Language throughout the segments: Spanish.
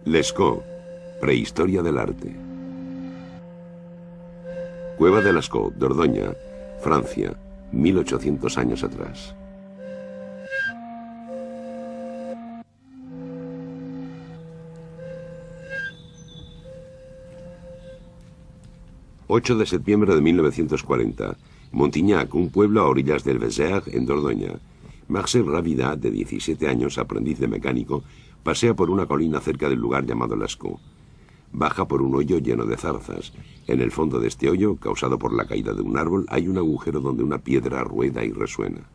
Lescaut, prehistoria del arte. Cueva de Lescaut, Dordoña, Francia, 1800 años atrás. ...8 de septiembre de 1940... Montignac, un pueblo a orillas del Vézère, en Dordoña. Marcel Ravidat, de 17 años, aprendiz de mecánico, pasea por una colina cerca del lugar llamado Lescaut. Baja por un hoyo lleno de zarzas. En el fondo de este hoyo, causado por la caída de un árbol, hay un agujero donde una piedra rueda y resuena.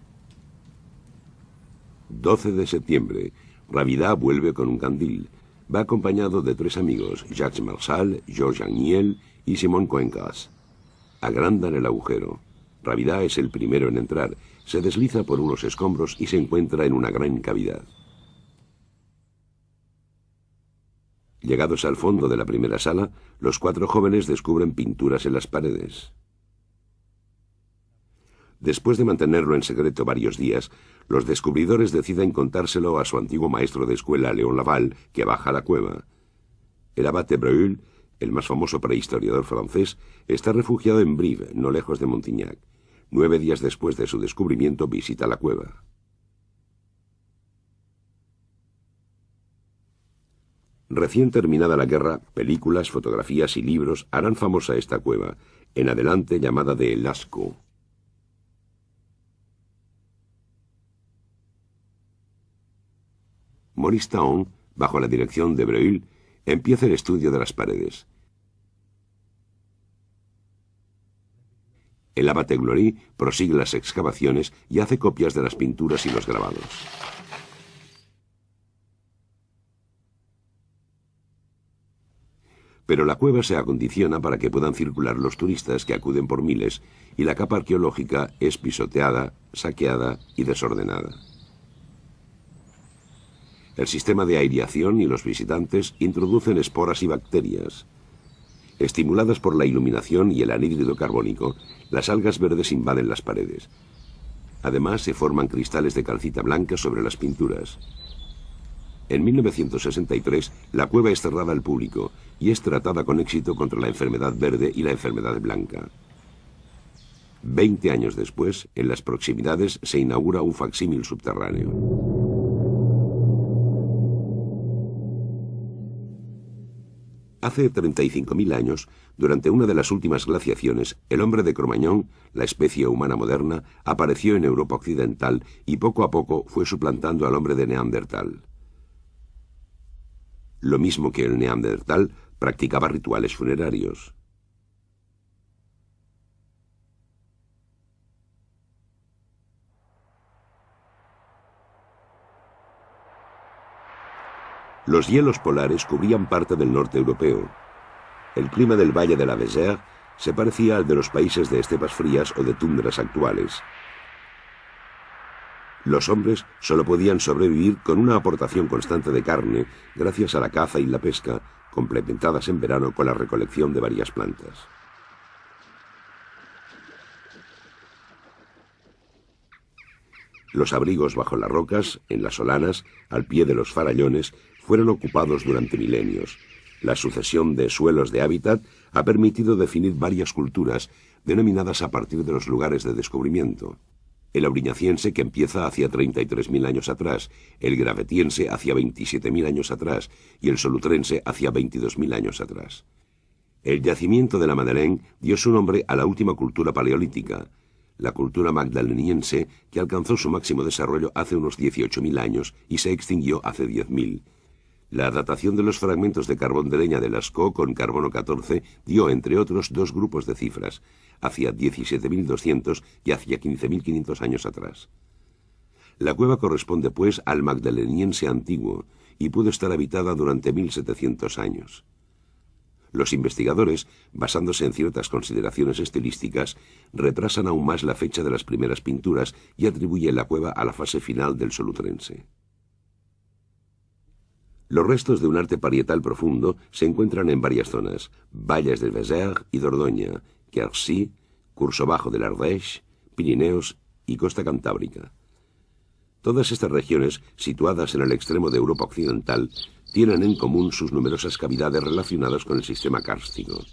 12 de septiembre. Ravidat vuelve con un candil. Va acompañado de 3 amigos, Jacques Marchal, Georges Agniel y Simon Coencas. Agrandan el agujero. Ravidat es el primero en entrar. Se desliza por unos escombros y se encuentra en una gran cavidad. Llegados al fondo de la primera sala, los 4 jóvenes descubren pinturas en las paredes. Después de mantenerlo en secreto varios días, los descubridores deciden contárselo a su antiguo maestro de escuela, Léon Laval, que baja a la cueva. El abate Breuil, el más famoso prehistoriador francés, está refugiado en Brive, no lejos de Montignac. 9 días después de su descubrimiento visita la cueva. Recién terminada la guerra, películas, fotografías y libros harán famosa esta cueva, en adelante llamada de Lescaut. Maurice Taon, bajo la dirección de Breuil, empieza el estudio de las paredes. El abate Glory prosigue las excavaciones y hace copias de las pinturas y los grabados. Pero la cueva se acondiciona para que puedan circular los turistas que acuden por miles y la capa arqueológica es pisoteada, saqueada y desordenada. El sistema de aireación y los visitantes introducen esporas y bacterias. Estimuladas por la iluminación y el anhídrido carbónico, las algas verdes invaden las paredes. Además, se forman cristales de calcita blanca sobre las pinturas. En 1963, la cueva es cerrada al público y es tratada con éxito contra la enfermedad verde y la enfermedad blanca. 20 años después, en las proximidades, se inaugura un facsímil subterráneo. Hace 35.000 años, durante una de las últimas glaciaciones, el hombre de Cro-Magnon, la especie humana moderna, apareció en Europa occidental y poco a poco fue suplantando al hombre de Neandertal. Lo mismo que el Neandertal, practicaba rituales funerarios. Los hielos polares cubrían parte del norte europeo. El clima del valle de la Vézère se parecía al de los países de estepas frías o de tundras actuales. Los hombres solo podían sobrevivir con una aportación constante de carne gracias a la caza y la pesca, complementadas en verano con la recolección de varias plantas. Los abrigos bajo las rocas, en las solanas, al pie de los farallones, fueron ocupados durante milenios. La sucesión de suelos de hábitat ha permitido definir varias culturas, denominadas a partir de los lugares de descubrimiento. El auriñaciense, que empieza hacia 33.000 años atrás, el gravetiense hacia 27.000 años atrás y el solutrense hacia 22.000 años atrás. El yacimiento de la Madeleine dio su nombre a la última cultura paleolítica, la cultura magdaleniense, que alcanzó su máximo desarrollo hace unos 18.000 años y se extinguió hace 10.000. La datación de los fragmentos de carbón de leña de Lescaut con carbono 14 dio, entre otros, 2 grupos de cifras, hacia 17.200 y hacia 15.500 años atrás. La cueva corresponde, pues, al magdaleniense antiguo y pudo estar habitada durante 1.700 años. Los investigadores, basándose en ciertas consideraciones estilísticas, retrasan aún más la fecha de las primeras pinturas y atribuyen la cueva a la fase final del solutrense. Los restos de un arte parietal profundo se encuentran en varias zonas: valles del Vézère y Dordoña, Quercy, curso bajo del Ardèche, Pirineos y costa cantábrica. Todas estas regiones, situadas en el extremo de Europa occidental, tienen en común sus numerosas cavidades relacionadas con el sistema kárstico.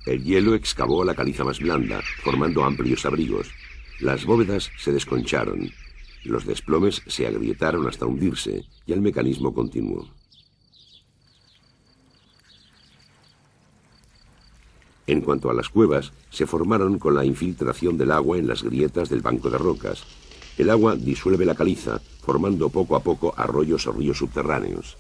El hielo excavó la caliza más blanda, formando amplios abrigos. Las bóvedas se desconcharon, los desplomes se agrietaron hasta hundirse, y el mecanismo continuó. En cuanto a las cuevas, se formaron con la infiltración del agua en las grietas del banco de rocas. El agua disuelve la caliza, formando poco a poco arroyos o ríos subterráneos.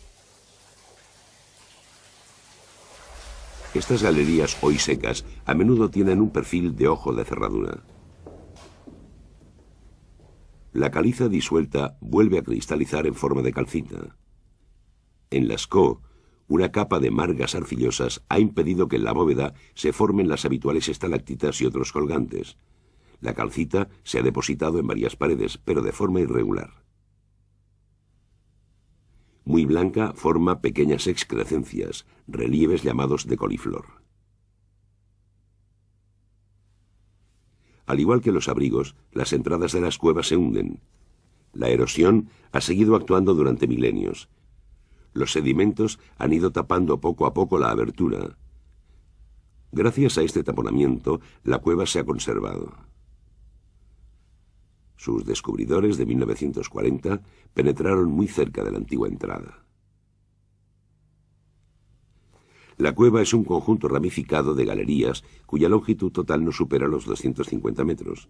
Estas galerías, hoy secas, a menudo tienen un perfil de ojo de cerradura. La caliza disuelta vuelve a cristalizar en forma de calcita. En Lascaux, una capa de margas arcillosas ha impedido que en la bóveda se formen las habituales estalactitas y otros colgantes. La calcita se ha depositado en varias paredes, pero de forma irregular. Muy blanca, forma pequeñas excrescencias, relieves llamados de coliflor. Al igual que los abrigos, las entradas de las cuevas se hunden. La erosión ha seguido actuando durante milenios. Los sedimentos han ido tapando poco a poco la abertura. Gracias a este taponamiento, la cueva se ha conservado. Sus descubridores de 1940 penetraron muy cerca de la antigua entrada. La cueva es un conjunto ramificado de galerías cuya longitud total no supera los 250 metros.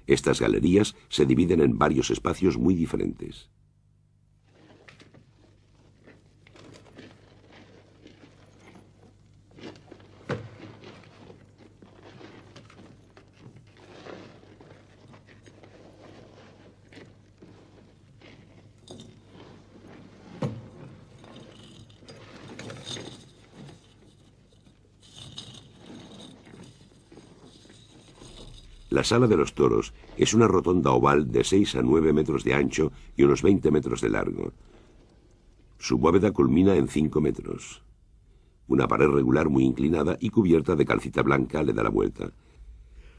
Estas galerías se dividen en varios espacios muy diferentes. La Sala de los Toros es una rotonda oval de 6 a 9 metros de ancho y unos 20 metros de largo. Su bóveda culmina en 5 metros. Una pared regular muy inclinada y cubierta de calcita blanca le da la vuelta.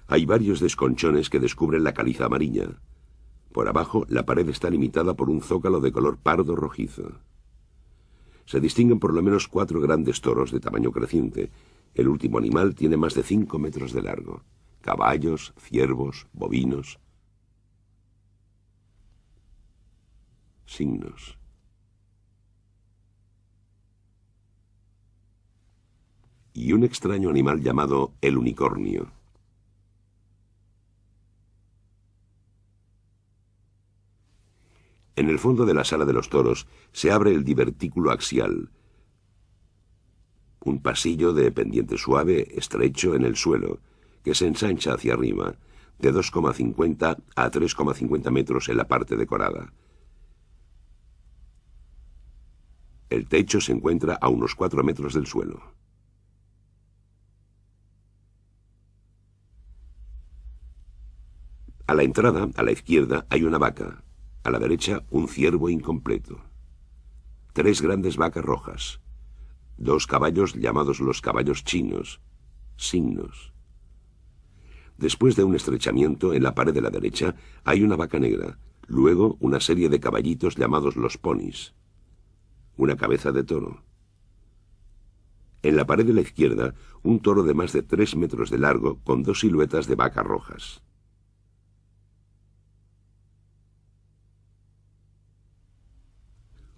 Hay varios desconchones que descubren la caliza amarilla. Por abajo, la pared está limitada por un zócalo de color pardo rojizo. Se distinguen por lo menos 4 grandes toros de tamaño creciente. El último animal tiene más de 5 metros de largo. Caballos, ciervos, bovinos. Signos. Y un extraño animal llamado el unicornio. En el fondo de la Sala de los Toros se abre el divertículo axial, un pasillo de pendiente suave, estrecho en el suelo, que se ensancha hacia arriba, de 2,50 a 3,50 metros en la parte decorada. El techo se encuentra a unos 4 metros del suelo. A la entrada, a la izquierda, hay una vaca. A la derecha, un ciervo incompleto. 3 grandes vacas rojas. 2 caballos llamados los caballos chinos. Signos. Después de un estrechamiento en la pared de la derecha, hay una vaca negra. Luego, una serie de caballitos llamados los ponis. Una cabeza de toro. En la pared de la izquierda, un toro de más de 3 metros de largo con 2 siluetas de vacas rojas.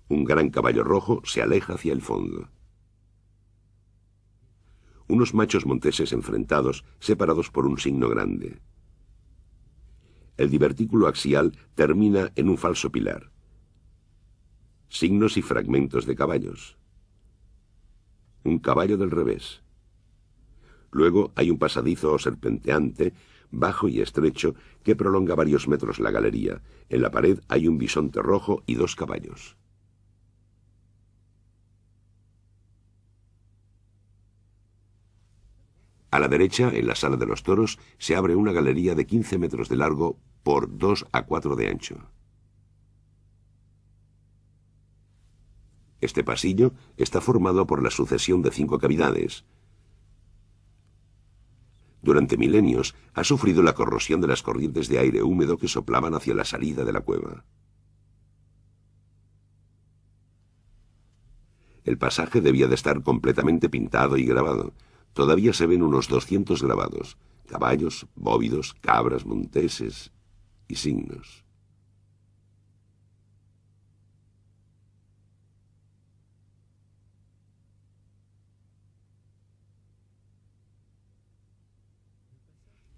Un gran caballo rojo se aleja hacia el fondo. Unos machos monteses enfrentados, separados por un signo grande. El divertículo axial termina en un falso pilar. Signos y fragmentos de caballos. Un caballo del revés. Luego hay un pasadizo serpenteante, bajo y estrecho, que prolonga varios metros la galería. En la pared hay un bisonte rojo y 2 caballos. A la derecha, en la Sala de los Toros, se abre una galería de 15 metros de largo por 2 a 4 de ancho. Este pasillo está formado por la sucesión de 5 cavidades. Durante milenios ha sufrido la corrosión de las corrientes de aire húmedo que soplaban hacia la salida de la cueva. El pasaje debía de estar completamente pintado y grabado. Todavía se ven unos 200 grabados: caballos, bóvidos, cabras, monteses y signos.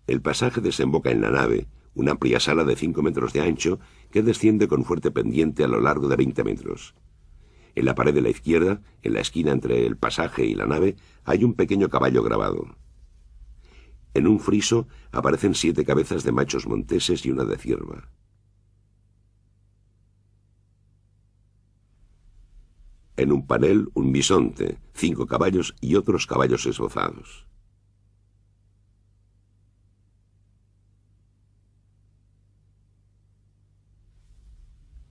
El pasaje desemboca en la nave, una amplia sala de 5 metros de ancho que desciende con fuerte pendiente a lo largo de 20 metros. En la pared de la izquierda, en la esquina entre el pasaje y la nave, hay un pequeño caballo grabado. En un friso aparecen 7 cabezas de machos monteses y una de cierva. En un panel, un bisonte, 5 caballos y otros caballos esbozados.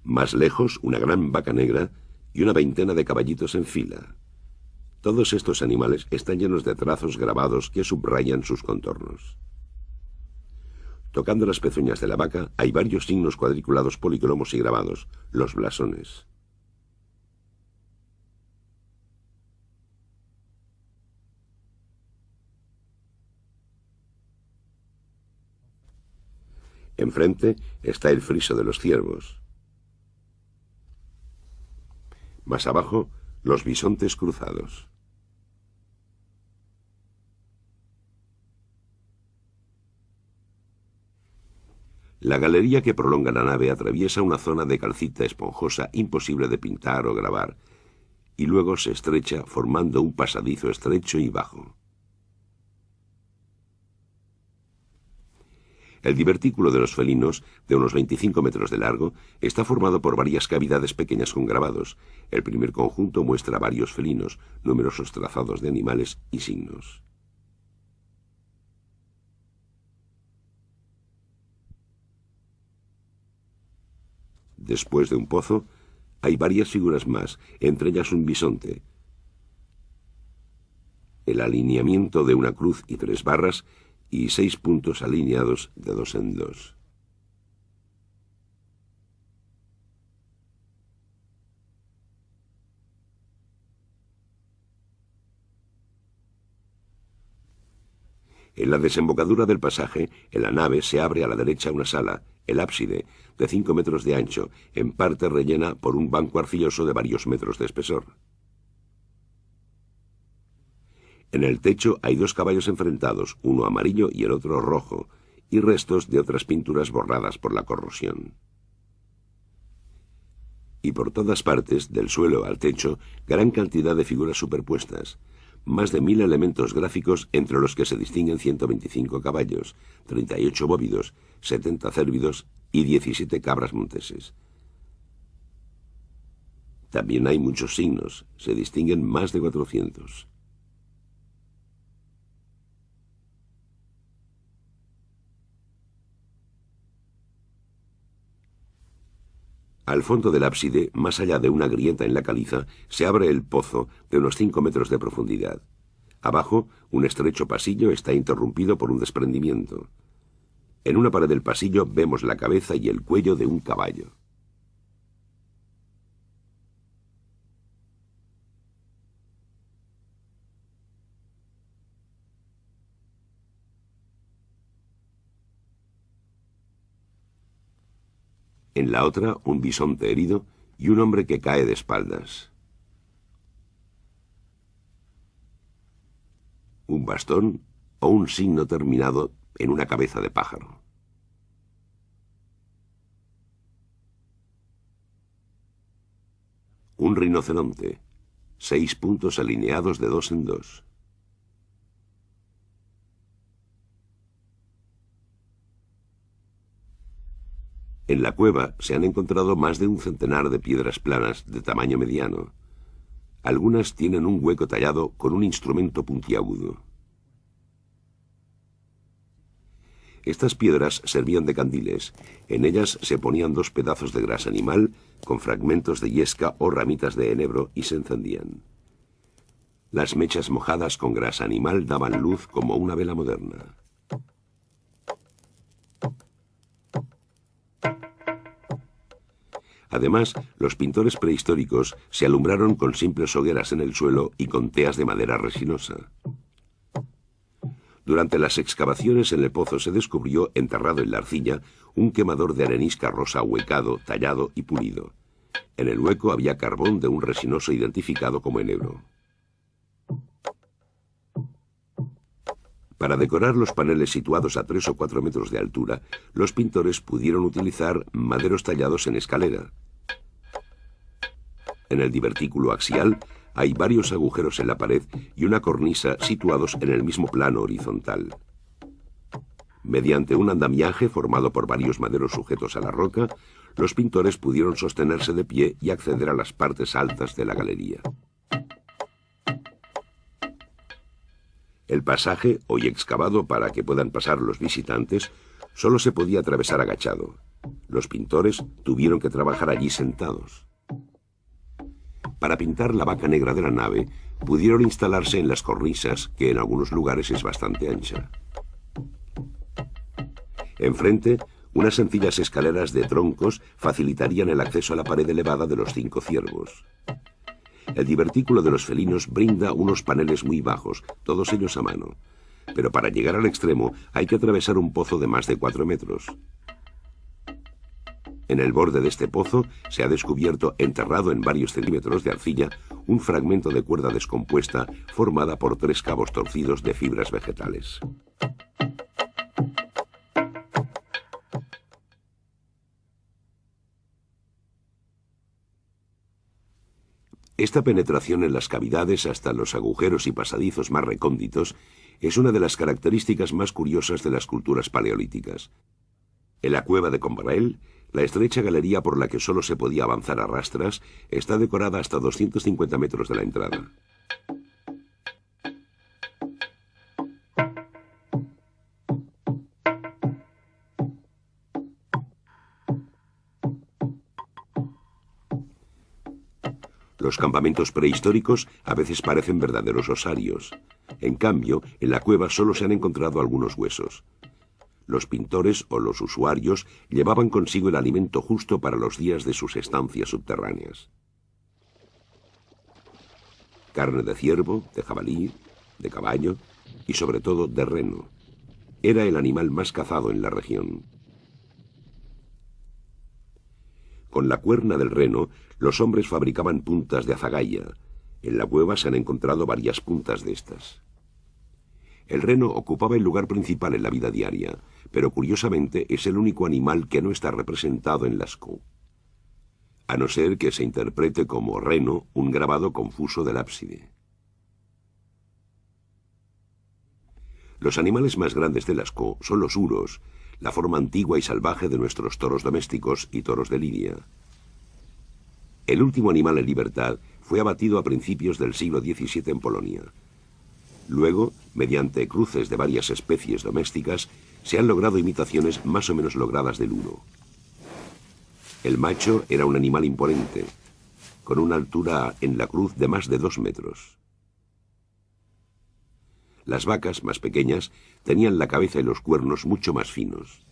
Más lejos, una gran vaca negra y una veintena de caballitos en fila. Todos estos animales están llenos de trazos grabados que subrayan sus contornos. Tocando las pezuñas de la vaca hay varios signos cuadriculados policromos y grabados, los blasones. Enfrente está el friso de los ciervos. Más abajo, los bisontes cruzados. La galería que prolonga la nave atraviesa una zona de calcita esponjosa imposible de pintar o grabar, y luego se estrecha formando un pasadizo estrecho y bajo. El divertículo de los felinos, de unos 25 metros de largo, está formado por varias cavidades pequeñas con grabados. El primer conjunto muestra varios felinos, numerosos trazados de animales y signos. Después de un pozo, hay varias figuras más, entre ellas un bisonte. El alineamiento de una cruz y 3 barras y 6 puntos alineados de 2 en 2. En la desembocadura del pasaje, en la nave, se abre a la derecha una sala, el ábside, de 5 metros de ancho, en parte rellena por un banco arcilloso de varios metros de espesor. En el techo hay 2 caballos enfrentados, uno amarillo y el otro rojo, y restos de otras pinturas borradas por la corrosión. Y por todas partes, del suelo al techo, gran cantidad de figuras superpuestas. Más de 1000 elementos gráficos, entre los que se distinguen 125 caballos, 38 bóvidos, 70 cérvidos y 17 cabras monteses. También hay muchos signos, se distinguen más de 400. Al fondo del ábside, más allá de una grieta en la caliza, se abre el pozo de unos 5 metros de profundidad. Abajo, un estrecho pasillo está interrumpido por un desprendimiento. En una pared del pasillo vemos la cabeza y el cuello de un caballo. En la otra, un bisonte herido y un hombre que cae de espaldas. Un bastón o un signo terminado en una cabeza de pájaro. Un rinoceronte, 6 puntos alineados de 2 en 2. En la cueva se han encontrado más de un centenar de piedras planas de tamaño mediano. Algunas tienen un hueco tallado con un instrumento puntiagudo. Estas piedras servían de candiles. En ellas se ponían 2 pedazos de grasa animal con fragmentos de yesca o ramitas de enebro y se encendían. Las mechas mojadas con grasa animal daban luz como una vela moderna. Además, los pintores prehistóricos se alumbraron con simples hogueras en el suelo y con teas de madera resinosa. Durante las excavaciones en el pozo se descubrió, enterrado en la arcilla, un quemador de arenisca rosa ahuecado, tallado y pulido. En el hueco había carbón de un resinoso identificado como enebro. Para decorar los paneles situados a 3 o 4 metros de altura, los pintores pudieron utilizar maderos tallados en escalera. En el divertículo axial hay varios agujeros en la pared y una cornisa situados en el mismo plano horizontal. Mediante un andamiaje formado por varios maderos sujetos a la roca, los pintores pudieron sostenerse de pie y acceder a las partes altas de la galería. El pasaje, hoy excavado para que puedan pasar los visitantes, solo se podía atravesar agachado. Los pintores tuvieron que trabajar allí sentados. Para pintar la vaca negra de la nave, pudieron instalarse en las cornisas, que en algunos lugares es bastante ancha. Enfrente, unas sencillas escaleras de troncos facilitarían el acceso a la pared elevada de los 5 ciervos. El divertículo de los felinos brinda unos paneles muy bajos, todos ellos a mano. Pero para llegar al extremo hay que atravesar un pozo de más de 4 metros. En el borde de este pozo se ha descubierto, enterrado en varios centímetros de arcilla, un fragmento de cuerda descompuesta formada por 3 cabos torcidos de fibras vegetales. Esta penetración en las cavidades hasta los agujeros y pasadizos más recónditos es una de las características más curiosas de las culturas paleolíticas. En la cueva de Combrael, la estrecha galería por la que solo se podía avanzar a rastras está decorada hasta 250 metros de la entrada. Los campamentos prehistóricos a veces parecen verdaderos osarios. En cambio, en la cueva solo se han encontrado algunos huesos. Los pintores o los usuarios llevaban consigo el alimento justo para los días de sus estancias subterráneas. Carne de ciervo, de jabalí, de caballo y sobre todo de reno. Era el animal más cazado en la región. Con la cuerna del reno, los hombres fabricaban puntas de azagaya. En la cueva se han encontrado varias puntas de estas. El reno ocupaba el lugar principal en la vida diaria, pero curiosamente es el único animal que no está representado en Lascaux, a no ser que se interprete como reno un grabado confuso del ábside. Los animales más grandes de Lascaux son los huros, la forma antigua y salvaje de nuestros toros domésticos y toros de lidia. El último animal en libertad fue abatido a principios del siglo XVII en Polonia. Luego, mediante cruces de varias especies domésticas, se han logrado imitaciones más o menos logradas del huro. El macho era un animal imponente, con una altura en la cruz de más de 2 metros. Las vacas, más pequeñas, tenían la cabeza y los cuernos mucho más finos.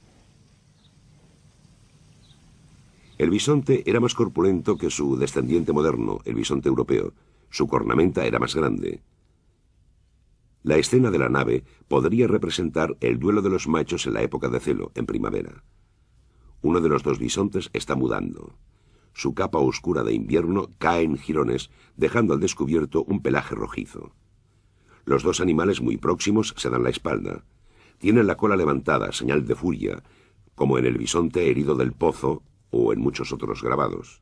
El bisonte era más corpulento que su descendiente moderno, el bisonte europeo. Su cornamenta era más grande. La escena de la nave podría representar el duelo de los machos en la época de celo, en primavera. Uno de los 2 bisontes está mudando. Su capa oscura de invierno cae en jirones, dejando al descubierto un pelaje rojizo. Los 2 animales muy próximos se dan la espalda. Tienen la cola levantada, señal de furia, como en el bisonte herido del pozo o en muchos otros grabados.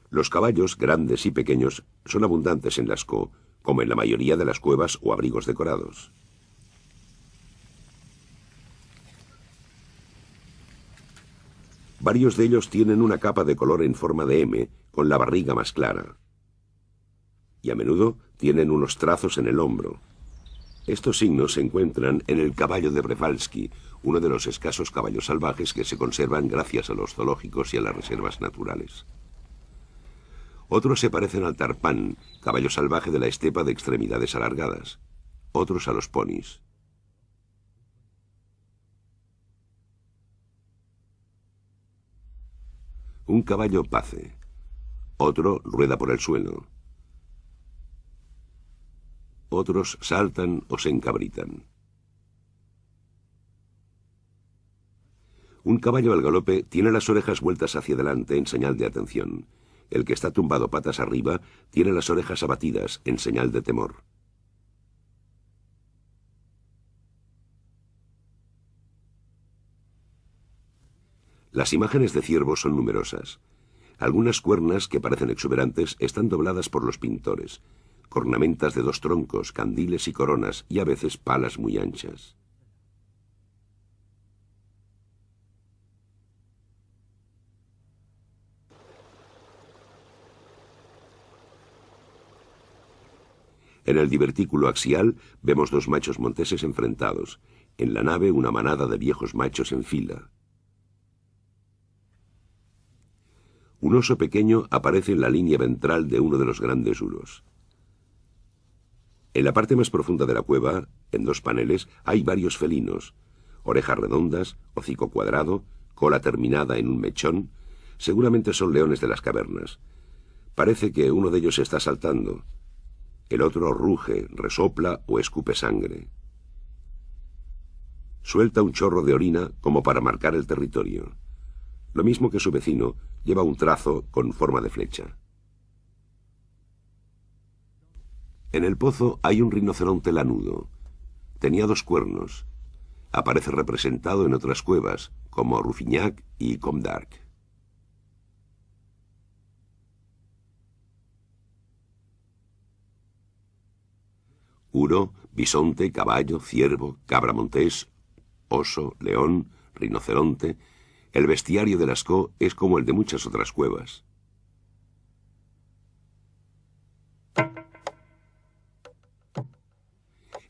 Los caballos, grandes y pequeños, son abundantes en Lascaux, como en la mayoría de las cuevas o abrigos decorados. Varios de ellos tienen una capa de color en forma de M, con la barriga más clara. Y a menudo tienen unos trazos en el hombro. Estos signos se encuentran en el caballo de Przewalski, uno de los escasos caballos salvajes que se conservan gracias a los zoológicos y a las reservas naturales. Otros se parecen al tarpán, caballo salvaje de la estepa de extremidades alargadas. Otros a los ponis. Un caballo pace. Otro rueda por el suelo. Otros saltan o se encabritan. Un caballo al galope tiene las orejas vueltas hacia adelante en señal de atención. El que está tumbado patas arriba tiene las orejas abatidas en señal de temor. Las imágenes de ciervos son numerosas. Algunas cuernas, que parecen exuberantes, están dobladas por los pintores. Cornamentas de 2 troncos, candiles y coronas, y a veces palas muy anchas. En el divertículo axial vemos 2 machos monteses enfrentados. En la nave una manada de viejos machos en fila. Un oso pequeño aparece en la línea ventral de uno de los grandes uros. En la parte más profunda de la cueva, en 2 paneles, hay varios felinos. Orejas redondas, hocico cuadrado, cola terminada en un mechón. Seguramente son leones de las cavernas. Parece que uno de ellos está saltando. El otro ruge, resopla o escupe sangre. Suelta un chorro de orina como para marcar el territorio. Lo mismo que su vecino, lleva un trazo con forma de flecha. En el pozo hay un rinoceronte lanudo. Tenía 2 cuernos. Aparece representado en otras cuevas, como Ruffignac y Combe d'Arc. Uro, bisonte, caballo, ciervo, cabra montés, oso, león, rinoceronte. El bestiario de Lascaux es como el de muchas otras cuevas.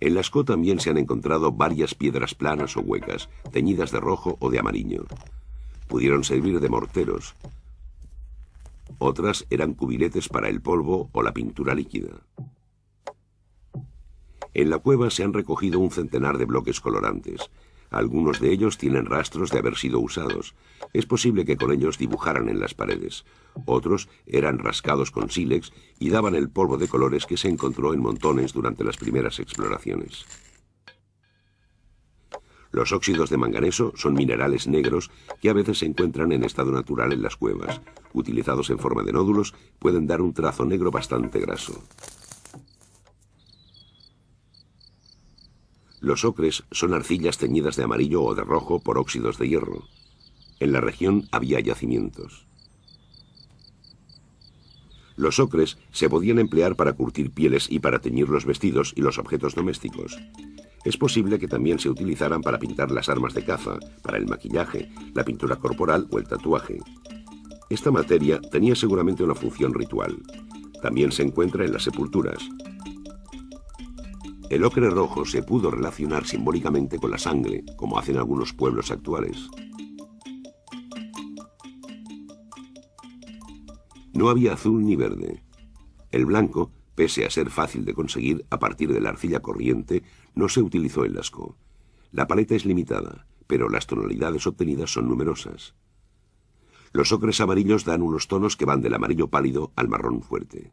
En Lascaux también se han encontrado varias piedras planas o huecas, teñidas de rojo o de amarillo. Pudieron servir de morteros. Otras eran cubiletes para el polvo o la pintura líquida. En la cueva se han recogido un centenar de bloques colorantes. Algunos de ellos tienen rastros de haber sido usados. Es posible que con ellos dibujaran en las paredes. Otros eran rascados con sílex y daban el polvo de colores que se encontró en montones durante las primeras exploraciones. Los óxidos de manganeso son minerales negros que a veces se encuentran en estado natural en las cuevas. Utilizados en forma de nódulos, pueden dar un trazo negro bastante graso. Los ocres son arcillas teñidas de amarillo o de rojo por óxidos de hierro. En la región había yacimientos. Los ocres se podían emplear para curtir pieles y para teñir los vestidos y los objetos domésticos. Es posible que también se utilizaran para pintar las armas de caza, para el maquillaje, la pintura corporal o el tatuaje. Esta materia tenía seguramente una función ritual. También se encuentra en las sepulturas. El ocre rojo se pudo relacionar simbólicamente con la sangre, como hacen algunos pueblos actuales. No había azul ni verde. El blanco, pese a ser fácil de conseguir a partir de la arcilla corriente, no se utilizó en Lascaux. La paleta es limitada, pero las tonalidades obtenidas son numerosas. Los ocres amarillos dan unos tonos que van del amarillo pálido al marrón fuerte.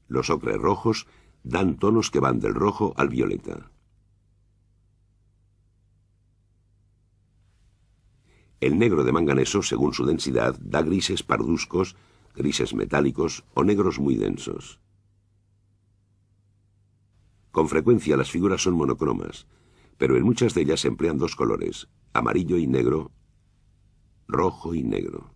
Los ocres rojos dan tonos que van del rojo al violeta. El negro de manganeso, según su densidad, da grises parduzcos, grises metálicos o negros muy densos. Con frecuencia las figuras son monocromas, pero en muchas de ellas se emplean 2 colores, amarillo y negro, rojo y negro.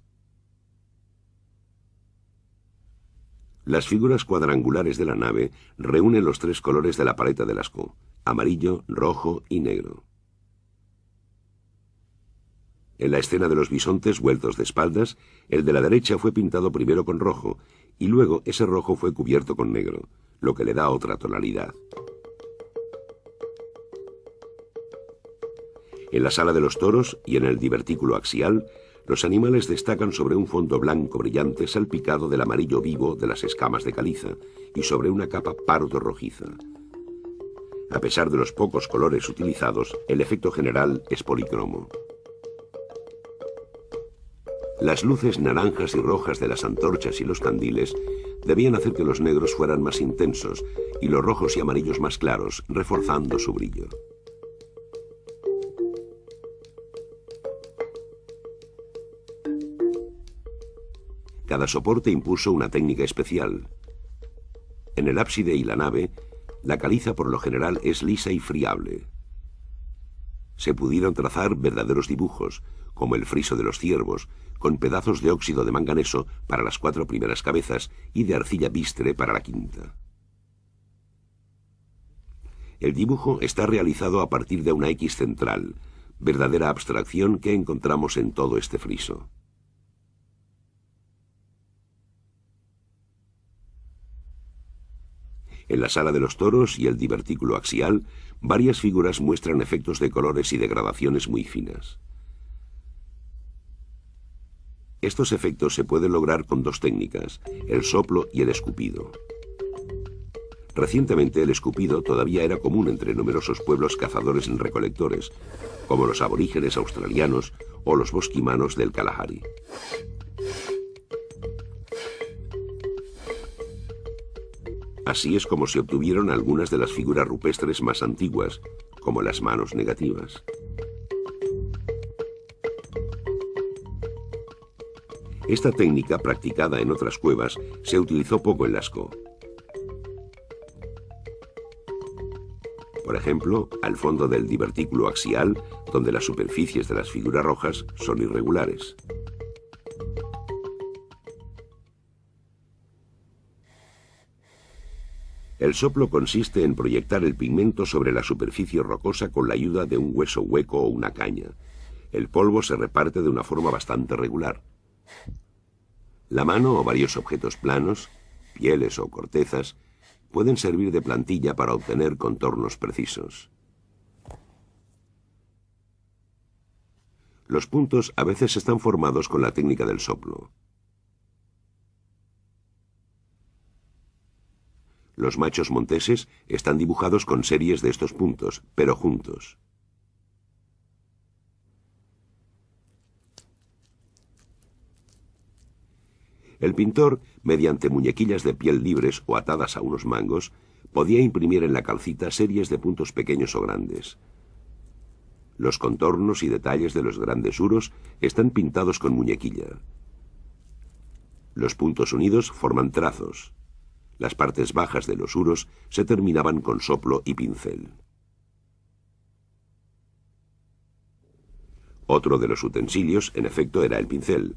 Las figuras cuadrangulares de la nave reúnen los 3 colores de la paleta de Lascaux, amarillo, rojo y negro. En la escena de los bisontes vueltos de espaldas, el de la derecha fue pintado primero con rojo, y luego ese rojo fue cubierto con negro, lo que le da otra tonalidad. En la sala de los toros y en el divertículo axial, los animales destacan sobre un fondo blanco brillante salpicado del amarillo vivo de las escamas de caliza y sobre una capa pardo rojiza. A pesar de los pocos colores utilizados, el efecto general es polícromo. Las luces naranjas y rojas de las antorchas y los candiles debían hacer que los negros fueran más intensos y los rojos y amarillos más claros, reforzando su brillo. Cada soporte impuso una técnica especial. En el ábside y la nave, la caliza por lo general es lisa y friable. Se pudieron trazar verdaderos dibujos, como el friso de los ciervos, con pedazos de óxido de manganeso para las 4 primeras cabezas y de arcilla bistre para la quinta. El dibujo está realizado a partir de una X central, verdadera abstracción que encontramos en todo este friso. En la sala de los toros y el divertículo axial, varias figuras muestran efectos de colores y degradaciones muy finas. Estos efectos se pueden lograr con 2 técnicas, el soplo y el escupido. Recientemente el escupido todavía era común entre numerosos pueblos cazadores-recolectores, como los aborígenes australianos o los bosquimanos del Kalahari. Así es como se obtuvieron algunas de las figuras rupestres más antiguas, como las manos negativas. Esta técnica, practicada en otras cuevas, se utilizó poco en Lascaux. Por ejemplo, al fondo del divertículo axial, donde las superficies de las figuras rojas son irregulares. El soplo consiste en proyectar el pigmento sobre la superficie rocosa con la ayuda de un hueso hueco o una caña. El polvo se reparte de una forma bastante regular. La mano o varios objetos planos, pieles o cortezas, pueden servir de plantilla para obtener contornos precisos. Los puntos a veces están formados con la técnica del soplo. Los machos monteses están dibujados con series de estos puntos, pero juntos. El pintor, mediante muñequillas de piel libres o atadas a unos mangos, podía imprimir en la calcita series de puntos pequeños o grandes. Los contornos y detalles de los grandes uros están pintados con muñequilla. Los puntos unidos forman trazos. Las partes bajas de los uros se terminaban con soplo y pincel. Otro de los utensilios, en efecto, era el pincel.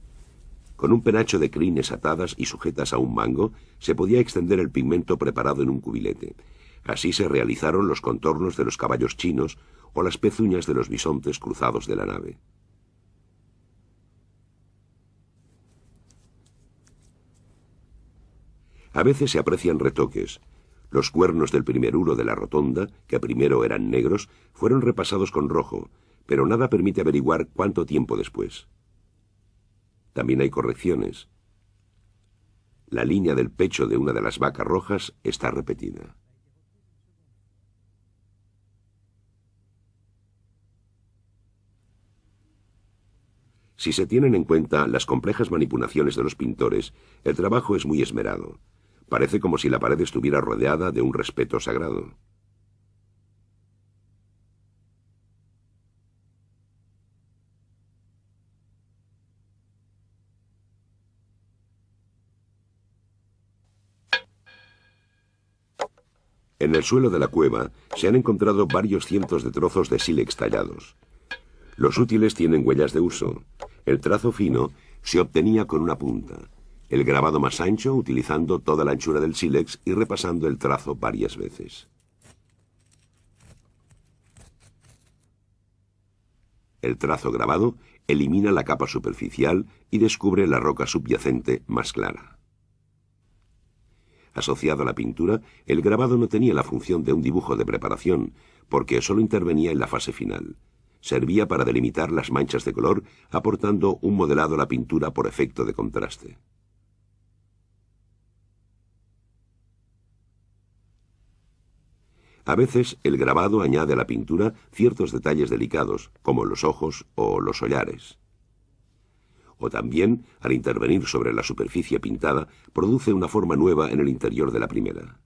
Con un penacho de crines atadas y sujetas a un mango, se podía extender el pigmento preparado en un cubilete. Así se realizaron los contornos de los caballos chinos o las pezuñas de los bisontes cruzados de la nave. A veces se aprecian retoques. Los cuernos del primer uro de la rotonda, que primero eran negros, fueron repasados con rojo, pero nada permite averiguar cuánto tiempo después. También hay correcciones. La línea del pecho de una de las vacas rojas está repetida. Si se tienen en cuenta las complejas manipulaciones de los pintores, el trabajo es muy esmerado. Parece como si la pared estuviera rodeada de un respeto sagrado. En el suelo de la cueva se han encontrado varios cientos de trozos de sílex tallados. Los útiles tienen huellas de uso. El trazo fino se obtenía con una punta. El grabado más ancho utilizando toda la anchura del sílex y repasando el trazo varias veces. El trazo grabado elimina la capa superficial y descubre la roca subyacente más clara. Asociado a la pintura, el grabado no tenía la función de un dibujo de preparación, porque solo intervenía en la fase final. Servía para delimitar las manchas de color, aportando un modelado a la pintura por efecto de contraste. A veces, el grabado añade a la pintura ciertos detalles delicados, como los ojos o los hollares. o también, al intervenir sobre la superficie pintada, produce una forma nueva en el interior de la primera.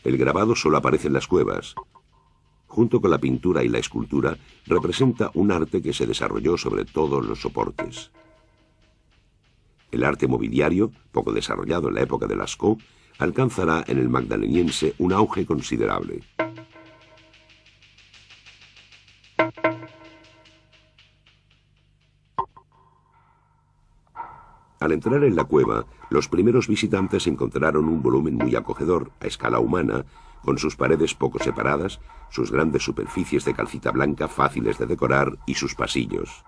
El grabado solo aparece en las cuevas. Junto con la pintura y la escultura, representa un arte que se desarrolló sobre todos los soportes. El arte mobiliario, poco desarrollado en la época de Lascaux, alcanzará en el magdaleniense un auge considerable. Al entrar en la cueva, los primeros visitantes encontraron un volumen muy acogedor, a escala humana, con sus paredes poco separadas, sus grandes superficies de calcita blanca fáciles de decorar y sus pasillos.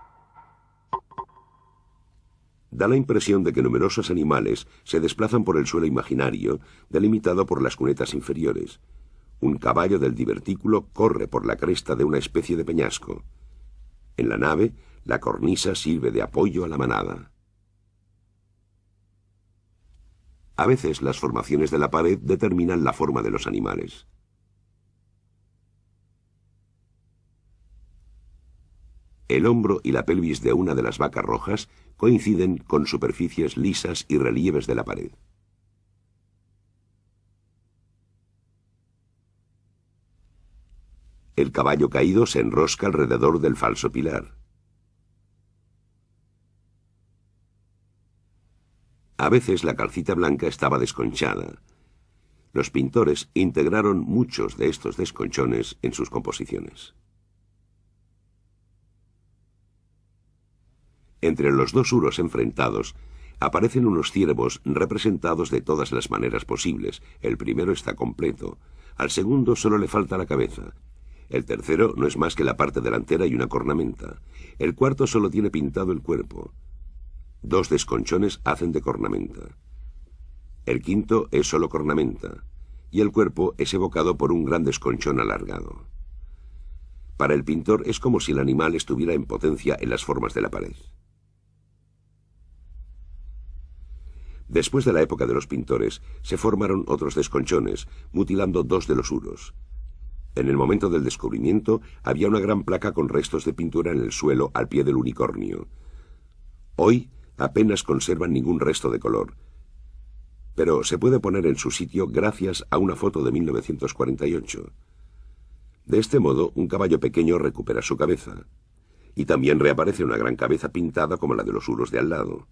Da la impresión de que numerosos animales se desplazan por el suelo imaginario, delimitado por las cunetas inferiores. Un caballo del divertículo corre por la cresta de una especie de peñasco. En la nave, la cornisa sirve de apoyo a la manada. A veces las formaciones de la pared determinan la forma de los animales. El hombro y la pelvis de una de las vacas rojas coinciden con superficies lisas y relieves de la pared. El caballo caído se enrosca alrededor del falso pilar. A veces la calcita blanca estaba desconchada. Los pintores integraron muchos de estos desconchones en sus composiciones. Entre los dos uros enfrentados aparecen unos ciervos representados de todas las maneras posibles. El primero está completo. Al segundo solo le falta la cabeza. El tercero no es más que la parte delantera y una cornamenta. El cuarto solo tiene pintado el cuerpo. Dos desconchones hacen de cornamenta. El quinto es solo cornamenta, y el cuerpo es evocado por un gran desconchón alargado. Para el pintor es como si el animal estuviera en potencia en las formas de la pared. Después de la época de los pintores, se formaron otros desconchones, mutilando dos de los uros. En el momento del descubrimiento, había una gran placa con restos de pintura en el suelo al pie del unicornio. Hoy, apenas conservan ningún resto de color, pero se puede poner en su sitio gracias a una foto de 1948. De este modo, un caballo pequeño recupera su cabeza, y también reaparece una gran cabeza pintada como la de los uros de al lado.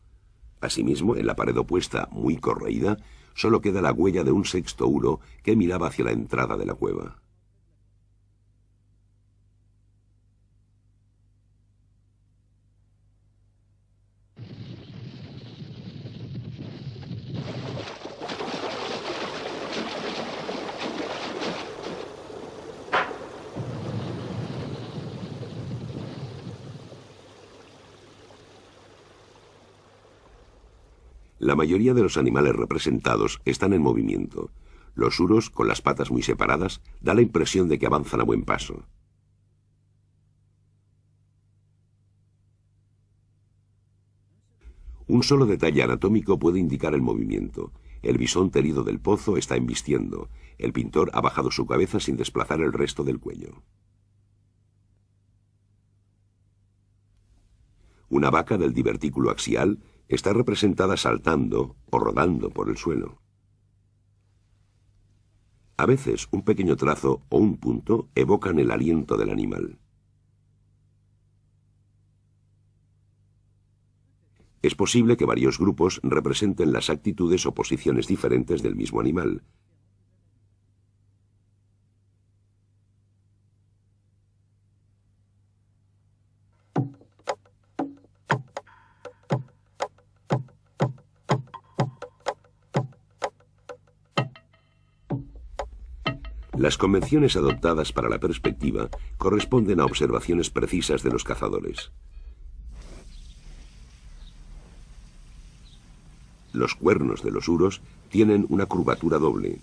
Asimismo, en la pared opuesta, muy corroída, solo queda la huella de un sexto uro que miraba hacia la entrada de la cueva. La mayoría de los animales representados están en movimiento. Los uros, con las patas muy separadas, da la impresión de que avanzan a buen paso. Un solo detalle anatómico puede indicar el movimiento. El bisonte herido del pozo está embistiendo. El pintor ha bajado su cabeza sin desplazar el resto del cuello. Una vaca del divertículo axial está representada saltando o rodando por el suelo. A veces un pequeño trazo o un punto evocan el aliento del animal. Es posible que varios grupos representen las actitudes o posiciones diferentes del mismo animal. Las convenciones adoptadas para la perspectiva corresponden a observaciones precisas de los cazadores. Los cuernos de los uros tienen una curvatura doble.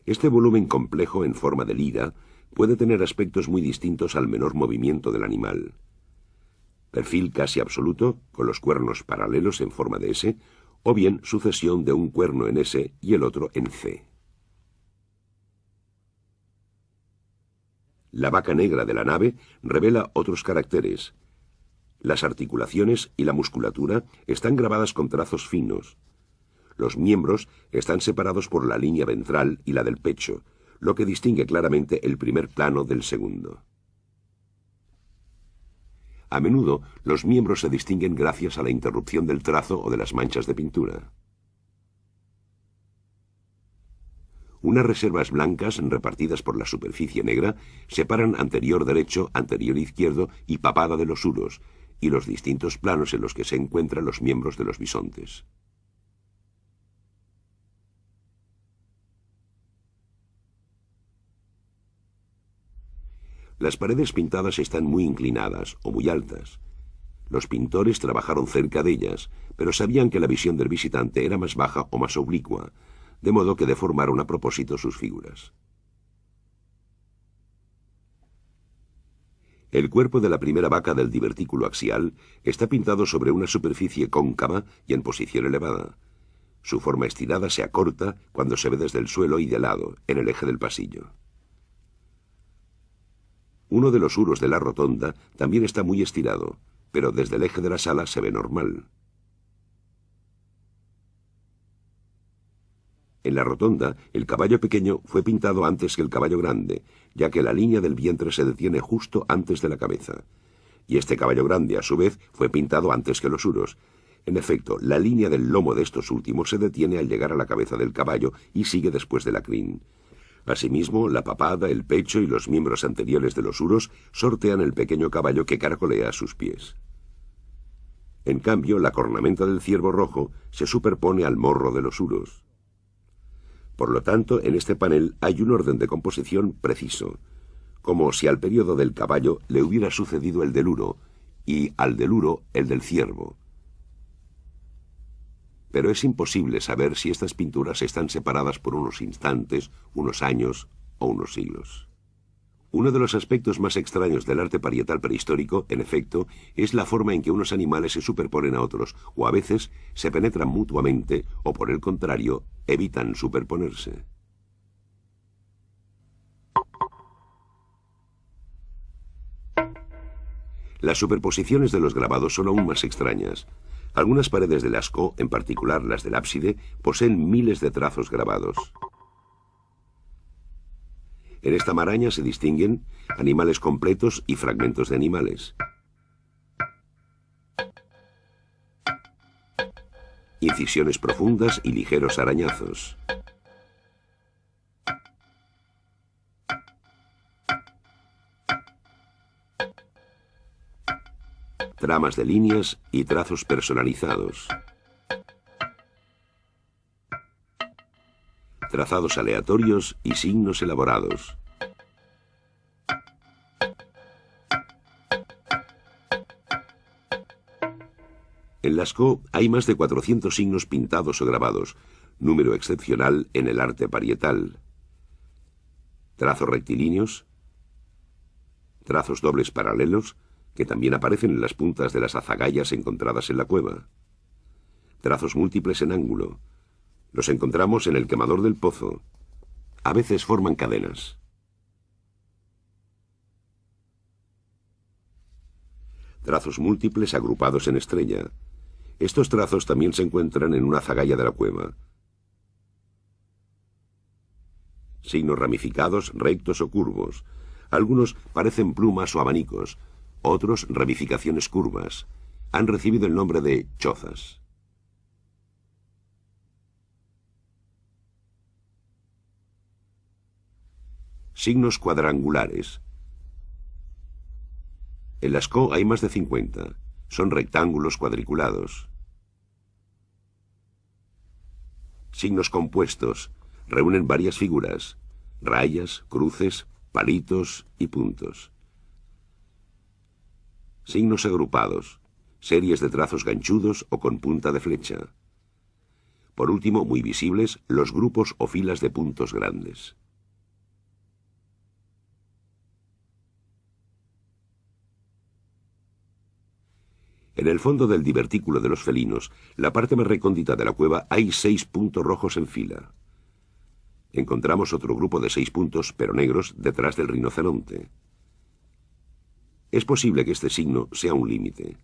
Este volumen complejo en forma de lira puede tener aspectos muy distintos al menor movimiento del animal. Perfil casi absoluto, con los cuernos paralelos en forma de S, o bien sucesión de un cuerno en S y el otro en C. La vaca negra de la nave revela otros caracteres. Las articulaciones y la musculatura están grabadas con trazos finos. Los miembros están separados por la línea ventral y la del pecho, lo que distingue claramente el primer plano del segundo. A menudo, los miembros se distinguen gracias a la interrupción del trazo o de las manchas de pintura. Unas reservas blancas repartidas por la superficie negra separan anterior derecho, anterior izquierdo y papada de los uros, y los distintos planos en los que se encuentran los miembros de los bisontes. Las paredes pintadas están muy inclinadas o muy altas. Los pintores trabajaron cerca de ellas, pero sabían que la visión del visitante era más baja o más oblicua, de modo que deformaron a propósito sus figuras. El cuerpo de la primera vaca del divertículo axial está pintado sobre una superficie cóncava y en posición elevada. Su forma estirada se acorta cuando se ve desde el suelo y de lado, en el eje del pasillo. Uno de los uros de la rotonda también está muy estirado, pero desde el eje de la sala se ve normal. En la rotonda, el caballo pequeño fue pintado antes que el caballo grande, ya que la línea del vientre se detiene justo antes de la cabeza. Y este caballo grande, a su vez, fue pintado antes que los uros. En efecto, la línea del lomo de estos últimos se detiene al llegar a la cabeza del caballo y sigue después de la crin. Asimismo, la papada, el pecho y los miembros anteriores de los uros sortean el pequeño caballo que caracolea a sus pies. En cambio, la cornamenta del ciervo rojo se superpone al morro de los uros. Por lo tanto, en este panel hay un orden de composición preciso, como si al período del caballo le hubiera sucedido el del uro, y al del uro el del ciervo. Pero es imposible saber si estas pinturas están separadas por unos instantes, unos años o unos siglos. Uno de los aspectos más extraños del arte parietal prehistórico, en efecto, es la forma en que unos animales se superponen a otros, o a veces se penetran mutuamente, o por el contrario, evitan superponerse. Las superposiciones de los grabados son aún más extrañas. Algunas paredes de Lascaux, en particular las del ábside, poseen miles de trazos grabados. En esta maraña se distinguen animales completos y fragmentos de animales. Incisiones profundas y ligeros arañazos. Tramas de líneas y trazos personalizados. Trazados aleatorios y signos elaborados. En Lascaux hay más de 400 signos pintados o grabados, número excepcional en el arte parietal. Trazos rectilíneos, trazos dobles paralelos, que también aparecen en las puntas de las azagallas encontradas en la cueva. Trazos múltiples en ángulo. Los encontramos en el quemador del pozo. A veces forman cadenas. Trazos múltiples agrupados en estrella. Estos trazos también se encuentran en una azagaya de la cueva. Signos ramificados, rectos o curvos. Algunos parecen plumas o abanicos, otros ramificaciones curvas. Han recibido el nombre de chozas. Signos cuadrangulares. En Lascaux hay más de 50. Son rectángulos cuadriculados. Signos compuestos. Reúnen varias figuras. Rayas, cruces, palitos y puntos. Signos agrupados. Series de trazos ganchudos o con punta de flecha. Por último, muy visibles, los grupos o filas de puntos grandes. En el fondo del divertículo de los felinos, la parte más recóndita de la cueva, hay 6 puntos rojos en fila. Encontramos otro grupo de 6 puntos, pero negros, detrás del rinoceronte. es posible que este signo sea un límite.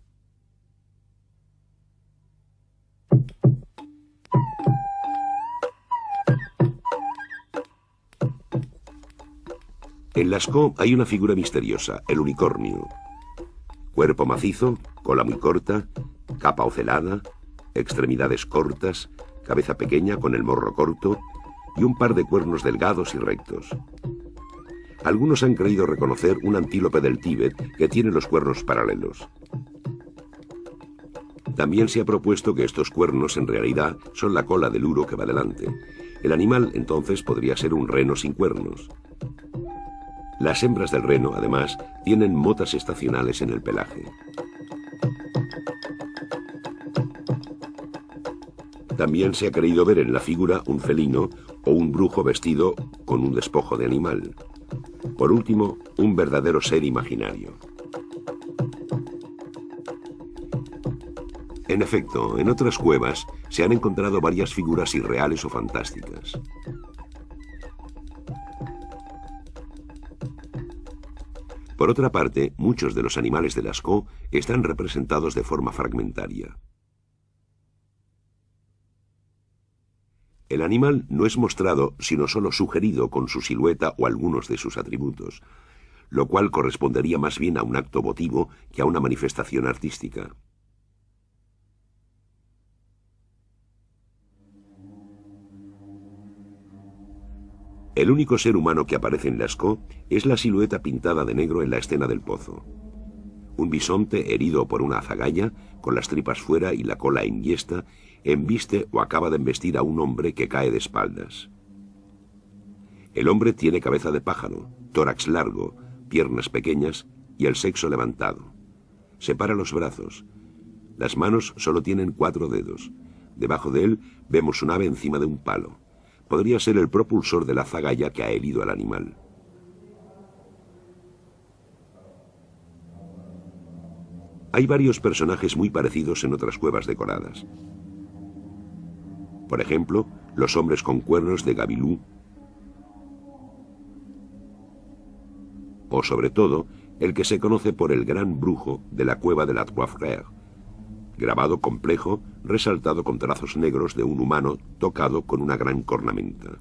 En Lascaux hay una figura misteriosa, el unicornio. Cuerpo macizo, cola muy corta, capa ocelada, extremidades cortas, cabeza pequeña con el morro corto y un par de cuernos delgados y rectos. Algunos han creído reconocer un antílope del Tíbet que tiene los cuernos paralelos. También se ha propuesto que estos cuernos en realidad son la cola del uro que va delante. El animal entonces podría ser un reno sin cuernos. Las hembras del reno, además, tienen motas estacionales en el pelaje. También se ha creído ver en la figura un felino o un brujo vestido con un despojo de animal. Por último, un verdadero ser imaginario. En efecto, en otras cuevas se han encontrado varias figuras irreales o fantásticas. Por otra parte, muchos de los animales de Lascaux están representados de forma fragmentaria. El animal no es mostrado, sino solo sugerido con su silueta o algunos de sus atributos, lo cual correspondería más bien a un acto votivo que a una manifestación artística. El único ser humano que aparece en Lascaux es la silueta pintada de negro en la escena del pozo. Un bisonte herido por una azagaya, con las tripas fuera y la cola enhiesta, embiste o acaba de embestir a un hombre que cae de espaldas. El hombre tiene cabeza de pájaro, tórax largo, piernas pequeñas y el sexo levantado. Separa los brazos. Las manos solo tienen 4 dedos. Debajo de él vemos un ave encima de un palo. Podría ser el propulsor de la azagaya que ha herido al animal. Hay varios personajes muy parecidos en otras cuevas decoradas. Por ejemplo, los hombres con cuernos de Gabilou, o sobre todo, el que se conoce por el gran brujo de la cueva de la Trois Frères, grabado complejo, resaltado con trazos negros de un humano tocado con una gran cornamenta.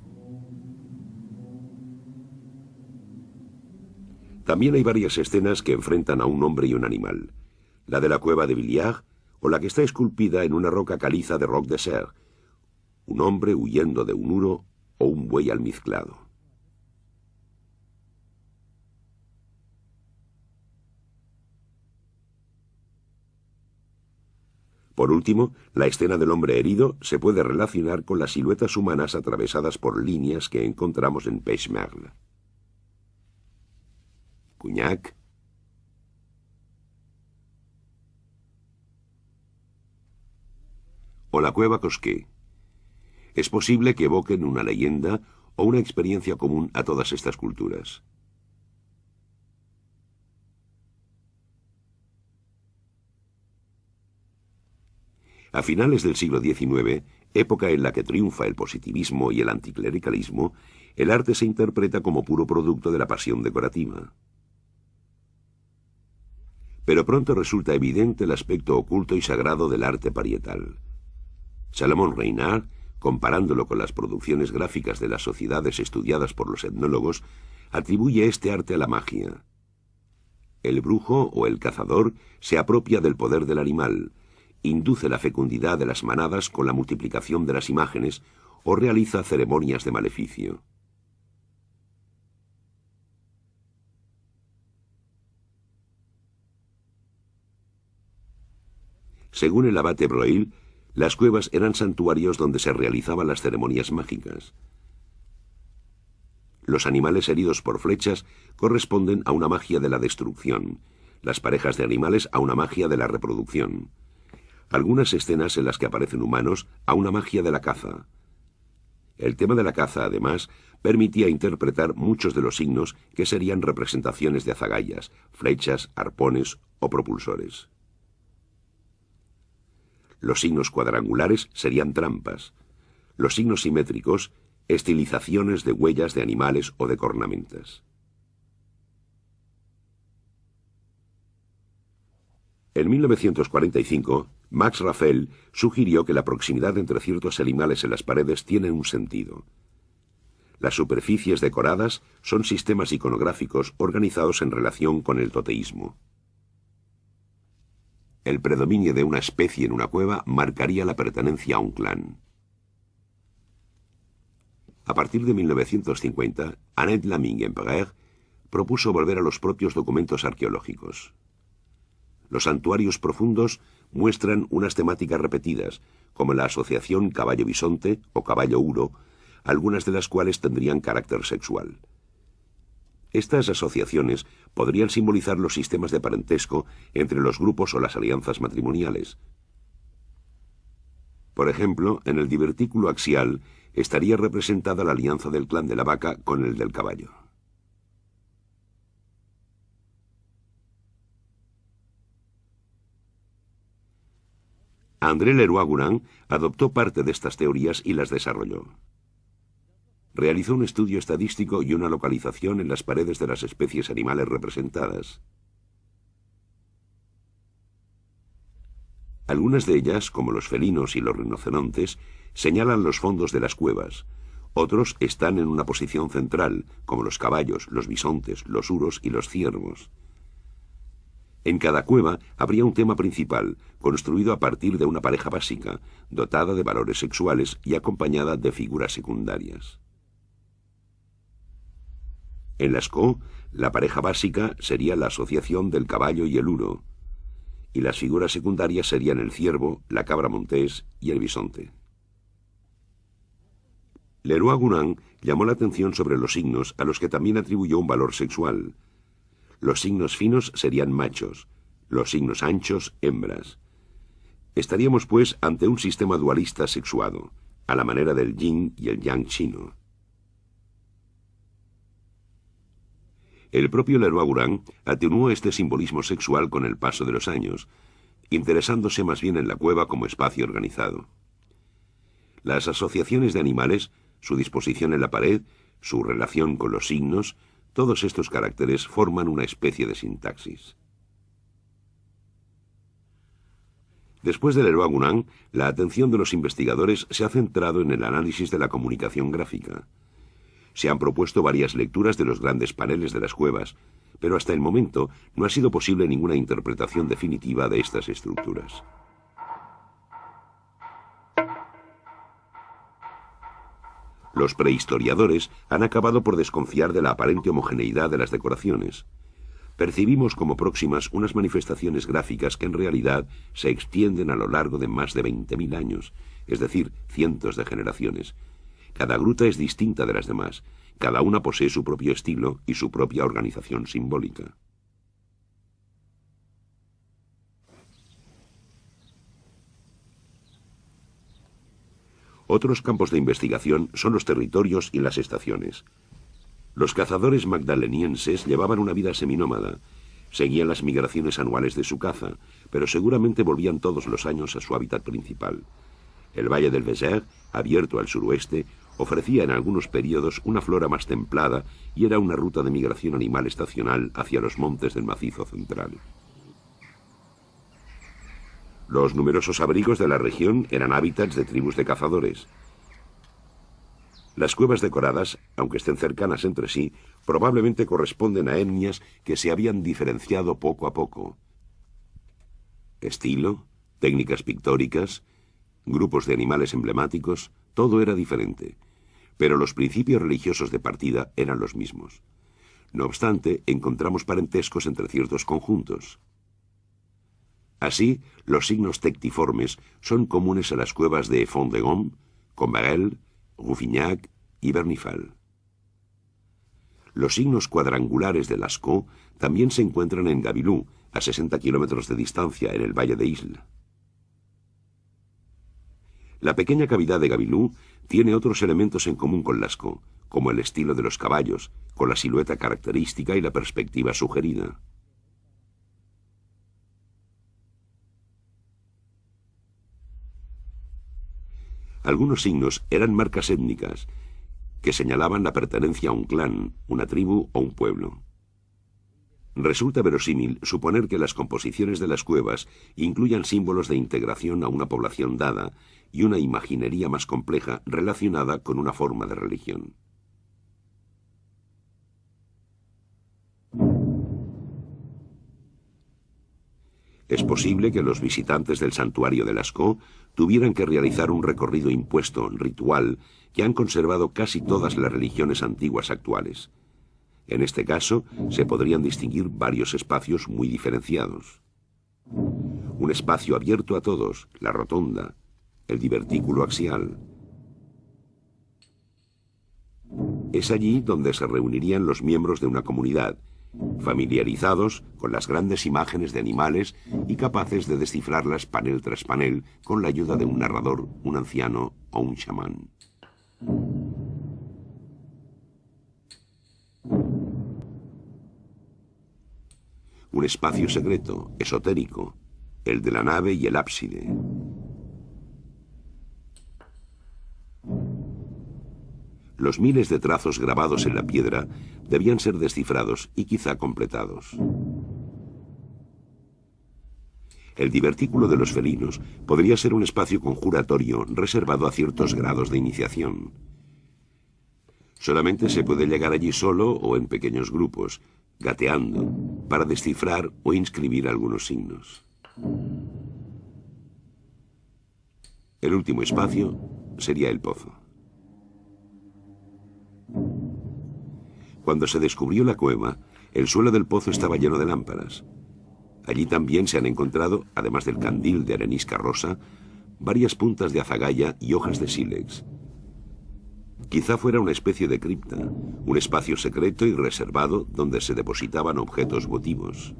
También hay varias escenas que enfrentan a un hombre y un animal. La de la cueva de Villiers, o la que está esculpida en una roca caliza de Roc des Serres, un hombre huyendo de un uro o un buey almizclado. Por último, la escena del hombre herido se puede relacionar con las siluetas humanas atravesadas por líneas que encontramos en Pechmerle. Cugnac, o la cueva Cosquet. Es posible que evoquen una leyenda o una experiencia común a todas estas culturas. A finales del siglo XIX, época en la que triunfa el positivismo y el anticlericalismo, el arte se interpreta como puro producto de la pasión decorativa. Pero pronto resulta evidente el aspecto oculto y sagrado del arte parietal. Salomón Reinhard, comparándolo con las producciones gráficas de las sociedades estudiadas por los etnólogos, atribuye este arte a la magia. El brujo o el cazador se apropia del poder del animal, induce la fecundidad de las manadas con la multiplicación de las imágenes o realiza ceremonias de maleficio. Según el abate Breuil, las cuevas eran santuarios donde se realizaban las ceremonias mágicas. Los animales heridos por flechas corresponden a una magia de la destrucción, las parejas de animales a una magia de la reproducción. Algunas escenas en las que aparecen humanos a una magia de la caza. El tema de la caza, además, permitía interpretar muchos de los signos que serían representaciones de azagayas, flechas, arpones o propulsores. Los signos cuadrangulares serían trampas. Los signos simétricos, estilizaciones de huellas de animales o de cornamentas. En 1945, Max Raffel sugirió que la proximidad entre ciertos animales en las paredes tiene un sentido. Las superficies decoradas son sistemas iconográficos organizados en relación con el toteísmo. El predominio de una especie en una cueva marcaría la pertenencia a un clan. A partir de 1950, Annette Laming-Empereur propuso volver a los propios documentos arqueológicos. Los santuarios profundos muestran unas temáticas repetidas, como la asociación caballo-bisonte o caballo-uro, algunas de las cuales tendrían carácter sexual. Estas asociaciones podrían simbolizar los sistemas de parentesco entre los grupos o las alianzas matrimoniales. Por ejemplo, en el divertículo axial estaría representada la alianza del clan de la vaca con el del caballo. André Leroi-Gourhan adoptó parte de estas teorías y las desarrolló. Realizó un estudio estadístico y una localización en las paredes de las especies animales representadas. Algunas de ellas, como los felinos y los rinocerontes, señalan los fondos de las cuevas. Otros están en una posición central, como los caballos, los bisontes, los uros y los ciervos. En cada cueva habría un tema principal, construido a partir de una pareja básica, dotada de valores sexuales y acompañada de figuras secundarias. En Lascaux, la pareja básica sería la asociación del caballo y el uro, y las figuras secundarias serían el ciervo, la cabra montés y el bisonte. Leroi-Gourhan llamó la atención sobre los signos a los que también atribuyó un valor sexual. Los signos finos serían machos, los signos anchos, hembras. Estaríamos, pues, ante un sistema dualista sexuado, a la manera del yin y el yang chino. El propio Leroi-Gourhan atenuó este simbolismo sexual con el paso de los años, interesándose más bien en la cueva como espacio organizado. Las asociaciones de animales, su disposición en la pared, su relación con los signos, todos estos caracteres forman una especie de sintaxis. Después de Leroi-Gourhan, la atención de los investigadores se ha centrado en el análisis de la comunicación gráfica. Se han propuesto varias lecturas de los grandes paneles de las cuevas, pero hasta el momento no ha sido posible ninguna interpretación definitiva de estas estructuras. Los prehistoriadores han acabado por desconfiar de la aparente homogeneidad de las decoraciones. Percibimos como próximas unas manifestaciones gráficas que en realidad se extienden a lo largo de más de 20.000 años, es decir, cientos de generaciones. Cada gruta es distinta de las demás, cada una posee su propio estilo y su propia organización simbólica. Otros campos de investigación son los territorios y las estaciones. Los cazadores magdalenienses llevaban una vida seminómada. Seguían las migraciones anuales de su caza, pero seguramente volvían todos los años a su hábitat principal. El valle del Vézère, abierto al suroeste, ofrecía en algunos periodos una flora más templada y era una ruta de migración animal estacional hacia los montes del macizo central. Los numerosos abrigos de la región eran hábitats de tribus de cazadores. Las cuevas decoradas, aunque estén cercanas entre sí, probablemente corresponden a etnias que se habían diferenciado poco a poco. Estilo, técnicas pictóricas, grupos de animales emblemáticos, todo era diferente, pero los principios religiosos de partida eran los mismos. No obstante, encontramos parentescos entre ciertos conjuntos. Así, los signos tectiformes son comunes a las cuevas de Font-de-Gaume, Combarel, Rouffignac y Bernifal. Los signos cuadrangulares de Lascaux también se encuentran en Gabilou, a 60 kilómetros de distancia en el valle de Isle. La pequeña cavidad de Gabilou tiene otros elementos en común con Lascaux, como el estilo de los caballos, con la silueta característica y la perspectiva sugerida. Algunos signos eran marcas étnicas, que señalaban la pertenencia a un clan, una tribu o un pueblo. Resulta verosímil suponer que las composiciones de las cuevas incluyan símbolos de integración a una población dada y una imaginería más compleja relacionada con una forma de religión. Es posible que los visitantes del santuario de Lascaux tuvieran que realizar un recorrido impuesto, ritual, que han conservado casi todas las religiones antiguas actuales. En este caso, se podrían distinguir varios espacios muy diferenciados. Un espacio abierto a todos, la rotonda, el divertículo axial. Es allí donde se reunirían los miembros de una comunidad, familiarizados con las grandes imágenes de animales y capaces de descifrarlas panel tras panel con la ayuda de un narrador, un anciano o un chamán. Un espacio secreto, esotérico, el de la nave y el ábside. Los miles de trazos grabados en la piedra debían ser descifrados y quizá completados. El divertículo de los felinos podría ser un espacio conjuratorio reservado a ciertos grados de iniciación. Solamente se puede llegar allí solo o en pequeños grupos, gateando, para descifrar o inscribir algunos signos. El último espacio sería el pozo. Cuando se descubrió la cueva, el suelo del pozo estaba lleno de lámparas. Allí también se han encontrado, además del candil de arenisca rosa, varias puntas de azagaya y hojas de sílex. Quizá fuera una especie de cripta, un espacio secreto y reservado donde se depositaban objetos votivos.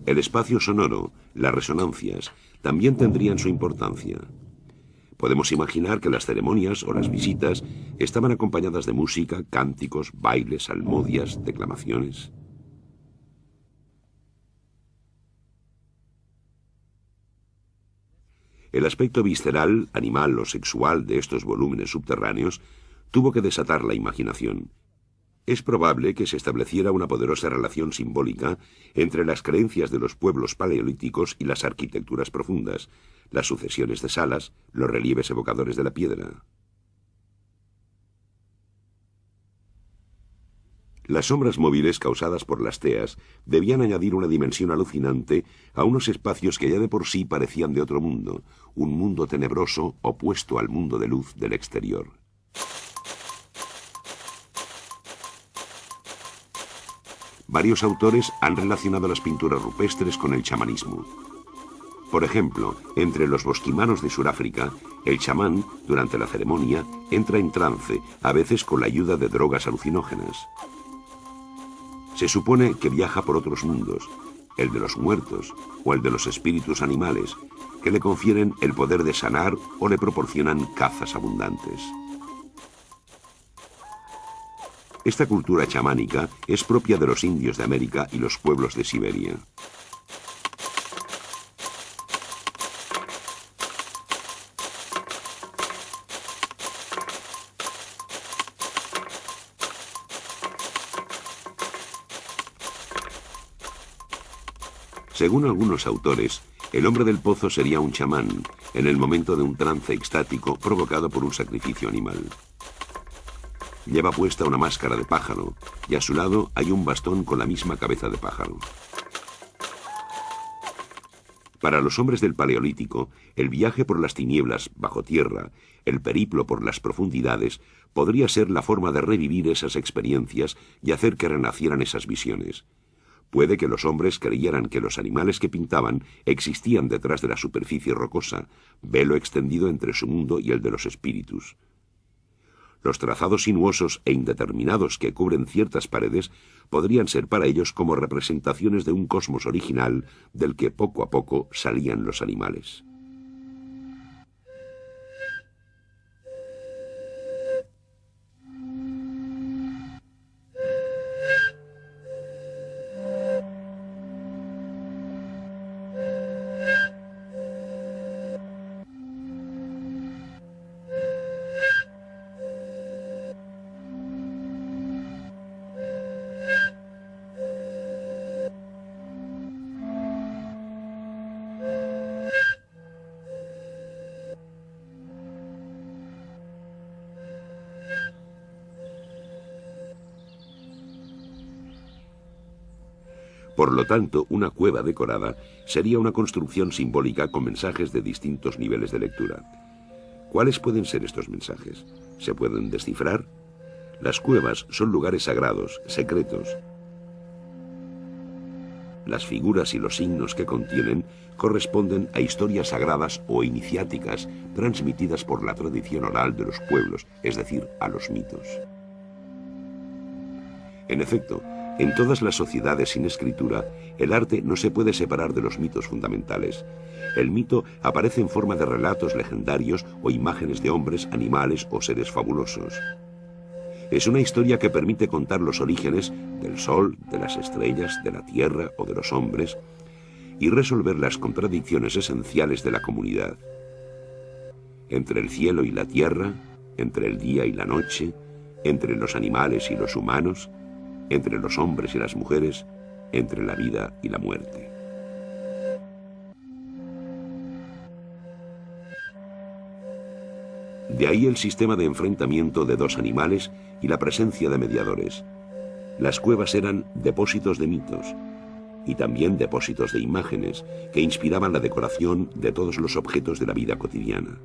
El espacio sonoro, las resonancias, también tendrían su importancia. Podemos imaginar que las ceremonias o las visitas estaban acompañadas de música, cánticos, bailes, salmodias, declamaciones. El aspecto visceral, animal o sexual de estos volúmenes subterráneos tuvo que desatar la imaginación. Es probable que se estableciera una poderosa relación simbólica entre las creencias de los pueblos paleolíticos y las arquitecturas profundas, las sucesiones de salas, los relieves evocadores de la piedra. Las sombras móviles causadas por las teas debían añadir una dimensión alucinante a unos espacios que ya de por sí parecían de otro mundo, un mundo tenebroso opuesto al mundo de luz del exterior. Varios autores han relacionado las pinturas rupestres con el chamanismo. Por ejemplo, entre los bosquimanos de Sudáfrica, el chamán, durante la ceremonia, entra en trance, a veces con la ayuda de drogas alucinógenas. Se supone que viaja por otros mundos, el de los muertos o el de los espíritus animales, que le confieren el poder de sanar o le proporcionan cazas abundantes. Esta cultura chamánica es propia de los indios de América y los pueblos de Siberia. Según algunos autores, el hombre del pozo sería un chamán, en el momento de un trance extático provocado por un sacrificio animal. Lleva puesta una máscara de pájaro, y a su lado hay un bastón con la misma cabeza de pájaro. Para los hombres del Paleolítico, el viaje por las tinieblas bajo tierra, el periplo por las profundidades, podría ser la forma de revivir esas experiencias y hacer que renacieran esas visiones. Puede que los hombres creyeran que los animales que pintaban existían detrás de la superficie rocosa, velo extendido entre su mundo y el de los espíritus. Los trazados sinuosos e indeterminados que cubren ciertas paredes podrían ser para ellos como representaciones de un cosmos original del que poco a poco salían los animales. Por lo tanto, una cueva decorada sería una construcción simbólica con mensajes de distintos niveles de lectura. ¿Cuáles pueden ser estos mensajes? ¿Se pueden descifrar? Las cuevas son lugares sagrados, secretos. Las figuras y los signos que contienen corresponden a historias sagradas o iniciáticas transmitidas por la tradición oral de los pueblos, es decir, a los mitos. En efecto, en todas las sociedades sin escritura, el arte no se puede separar de los mitos fundamentales. El mito aparece en forma de relatos legendarios o imágenes de hombres, animales o seres fabulosos. Es una historia que permite contar los orígenes del sol, de las estrellas, de la tierra o de los hombres y resolver las contradicciones esenciales de la comunidad. Entre el cielo y la tierra, entre el día y la noche, entre los animales y los humanos, entre los hombres y las mujeres, entre la vida y la muerte. De ahí el sistema de enfrentamiento de dos animales y la presencia de mediadores. Las cuevas eran depósitos de mitos y también depósitos de imágenes que inspiraban la decoración de todos los objetos de la vida cotidiana.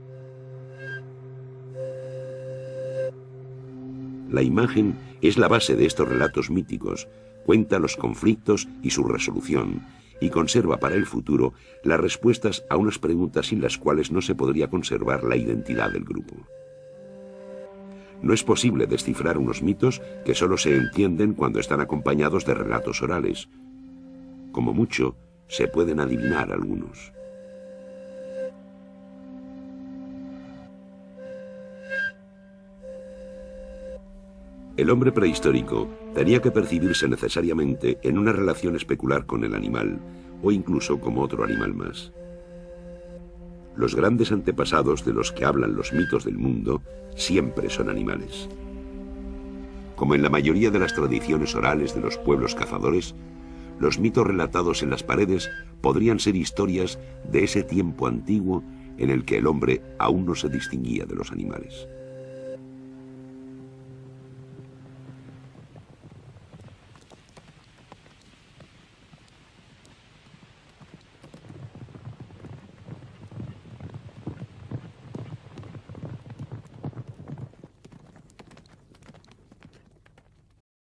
La imagen es la base de estos relatos míticos, cuenta los conflictos y su resolución, y conserva para el futuro las respuestas a unas preguntas sin las cuales no se podría conservar la identidad del grupo. No es posible descifrar unos mitos que solo se entienden cuando están acompañados de relatos orales. Como mucho, se pueden adivinar algunos. El hombre prehistórico tenía que percibirse necesariamente en una relación especular con el animal, o incluso como otro animal más. Los grandes antepasados de los que hablan los mitos del mundo siempre son animales. Como en la mayoría de las tradiciones orales de los pueblos cazadores, los mitos relatados en las paredes podrían ser historias de ese tiempo antiguo en el que el hombre aún no se distinguía de los animales.